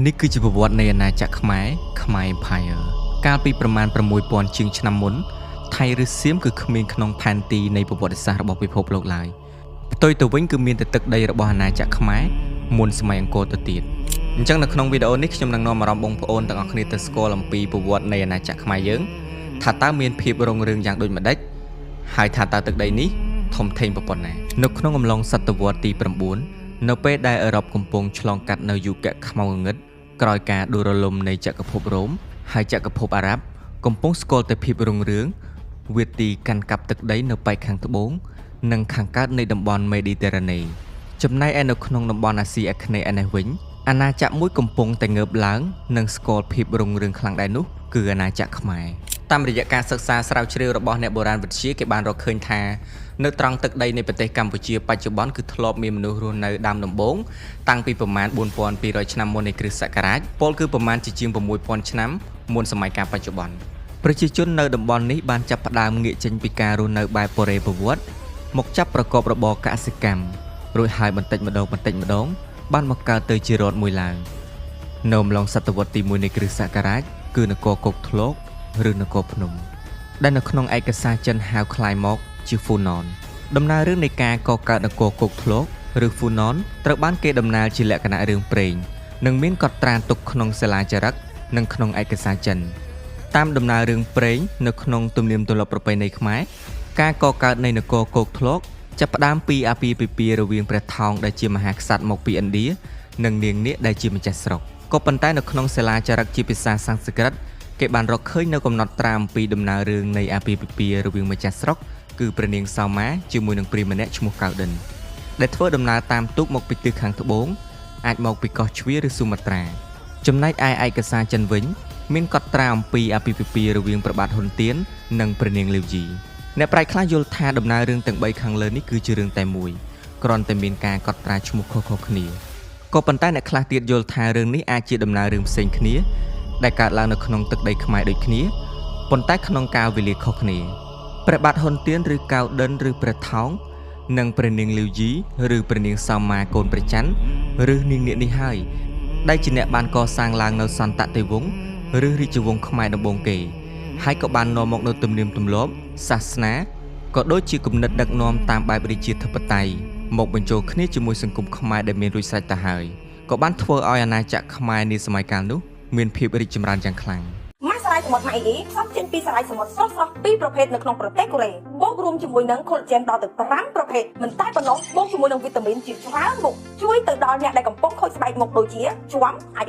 នេះគឺជាប្រវត្តិនៃអាណាចក្រខ្មែរ Empire កាលពីប្រមាណ 6000 ជាងឆ្នាំមុនថៃឬសៀមគឺគ្មានក្នុងផែនទីនៃប្រវត្តិសាស្ត្ររបស់ពិភពលោកឡើយផ្ទុយទៅវិញគឺមានតែទឹកដីរបស់អាណាចក្រខ្មែរមុនសម័យអង្គរទៅទៀតអញ្ចឹងនៅក្នុងវីដេអូនេះខ្ញុំនឹងនាំអារម្មណ៍បងប្អូនទាំងអស់គ្នាទៅស្គាល់អំពីប្រវត្តិនៃអាណាចក្រខ្មែរយើងថាតើមានភាពរុងរឿងយ៉ាងដូចម្ដេចហើយថាតើទឹកដីនេះធំធេងប៉ុណ្ណានៅក្នុងអំឡុងសតវត្សទី 9 នៅពេលដែលអឺរ៉ុបកំពុងឆ្លងកាត់នៅយុគខ្មៅងងឹតក្រោយការដួលរលំនៃចក្រភពរ៉ូមហើយចក្រភពអារ៉ាប់កំពុងស្គាល់តែភាពរុងរឿងវាទីកាន់កាប់ទឹកដីនៅប៉ែកខាងត្បូងនិងខាងកើតនៃតំបន់មេឌីទែរ៉ាណេចំណែកឯនៅក្នុងតំបន់អាស៊ីអាគ្នេយ៍ឯនេះវិញអាណាចក្រមួយកំពុងតែងើបឡើងនិងស្គាល់ភាពរុងរឿងខ្លាំងដែរនោះគឺអាណាចក្រខ្មែរតាមរយៈការសិក្សាស្រាវជ្រាវរបស់អ្នកបុរាណវិទ្យាគេបានរកឃើញថានៅត្រង់ទឹកដីនៃប្រទេសកម្ពុជាបច្ចុប្បន្នគឺធ្លាប់មានមនុស្សរស់នៅដើមដំបូងតាំងពីប្រមាណ 4200 ឆ្នាំមុននៃគ្រិស្តសករាជពលគឺប្រមាណជាជាង 6000 ឆ្នាំមុនសម័យកាលបច្ចុប្បន្នប្រជាជននៅតំបន់នេះបានចាប់ផ្ដើមងាកចេញពីការរស់នៅបែបពរេប្រវត្តិមកចាប់ប្រកបរបរកសិកម្មរួចហើយបន្តិចម្ដងបានមកកើតទៅជារដ្ឋមួយឡើងនៅអំឡុងសតវត្សទី 1 នៃគ្រិស្តសករាជគឺនគរគោកធ្លកឬនគរភ្នំដែលនៅក្នុងឯកសារចិនហៅคล้ายមកជាហ្វូណនដំណើររឿងនៃការកកើតនគរគោកធ្លកឬហ្វូណនត្រូវបានគេដំណាលជាលក្ខណៈរឿងព្រេងនិងមានកត់ត្រាទុកក្នុងសិលាចារឹកនិងក្នុងឯកសារចិនតាមដំណើររឿងព្រេងនៅក្នុងទំនៀមទម្លាប់ប្រពៃណីខ្មែរការកកើតនៃនគរគោកធ្លកចាប់ផ្ដើមពីអាពាហ៍ពិពាហ៍រវាងព្រះថោងដែលជាមហាក្សត្រមកពីឥណ្ឌានិងនាងនាគដែលជាម្ចាស់ស្រុកក៏ប៉ុន្តែនៅក្នុងសិលាចារឹកជាភាសាសំស្ក្រឹតគេបានរកឃើញនៅកំណត់ត្រាអំពីដំណើររឿងនៃអាពាហ៍ពិពាហ៍រវាងម្ចាស់ស្រុកគឺព្រះនាងសោមាជាមួយនឹងព្រាហ្មណ៍ម្នាក់ឈ្មោះកៅដិនដែលធ្វើដំណើរតាមទូកមកពីទិសខាងត្បូងអាចមកពីកោះជ្វាឬស៊ុមាត្រាចំណែកឯឯកសារចិនវិញមានកត់ត្រាអំពីអាពាហ៍ពិពាហ៍រវាងព្រះបាទហ៊ុនទៀននិងព្រះនាងលាវយីអ្នកប្រាជ្ញខ្លះយល់ថាដំណើររឿងទាំង3ខាងលើនេះគឺជារឿងតែមួយគ្រាន់តែមានការកត់ត្រាឈ្មោះខុសៗគ្នាក៏ប៉ុន្តែអ្នកខ្លះទៀតយល់ថារឿងនេះអាចជាដំណើររឿងផ្សេងគ្នាដែលកើតឡើងនៅក្នុងទឹកដីខ្មែរដូចគ្នាប៉ុន្តែក្នុងកាលវេលាខុសគ្នាព្រះបាទហ៊ុនទៀនឬកៅដិនឬព្រះថោងនិងព្រះនាងលាវយីឬព្រះនាងសោមាកូនព្រះច័ន្ទឬនាងនាគនេះហើយដែលជាអ្នកបានកសាងឡើងនៅសន្តតិវង្សឬរាជវង្សខ្មែរដំបូងគេហើយក៏បាននាំមកនូវទំនៀមទម្លាប់សាសនាក៏ដូចជាគំនិតដឹកនាំតាមបែបប្រជាធិបតេយ្យមកបញ្ចូលគ្នាជាមួយសង្គមខ្មែរដែលមានរួចស្រេចទៅហើយក៏បានធ្វើឲ្យអាណាចក្រខ្មែរនាសម័យកាលនោះមានភាពរីកចម្រើនយ៉ាងខ្លាំងម៉ាសសាយសមុទ្រម៉ៃអ៊ីផ្សំចេញពីសារាយសមុទ្រស្រស់ៗពីរប្រភេទនៅក្នុងប្រទេសកូរ៉េបូករួមជាមួយនឹង collagen ដល់ទៅ5ប្រភេទមិនតែប៉ុណ្ណោះបូកជាមួយនឹងវីតាមីនជាច្រើនមុខជួយទៅដល់អ្នកដែលកំពុងខូចស្បែកមុខដូចជាជាំអាច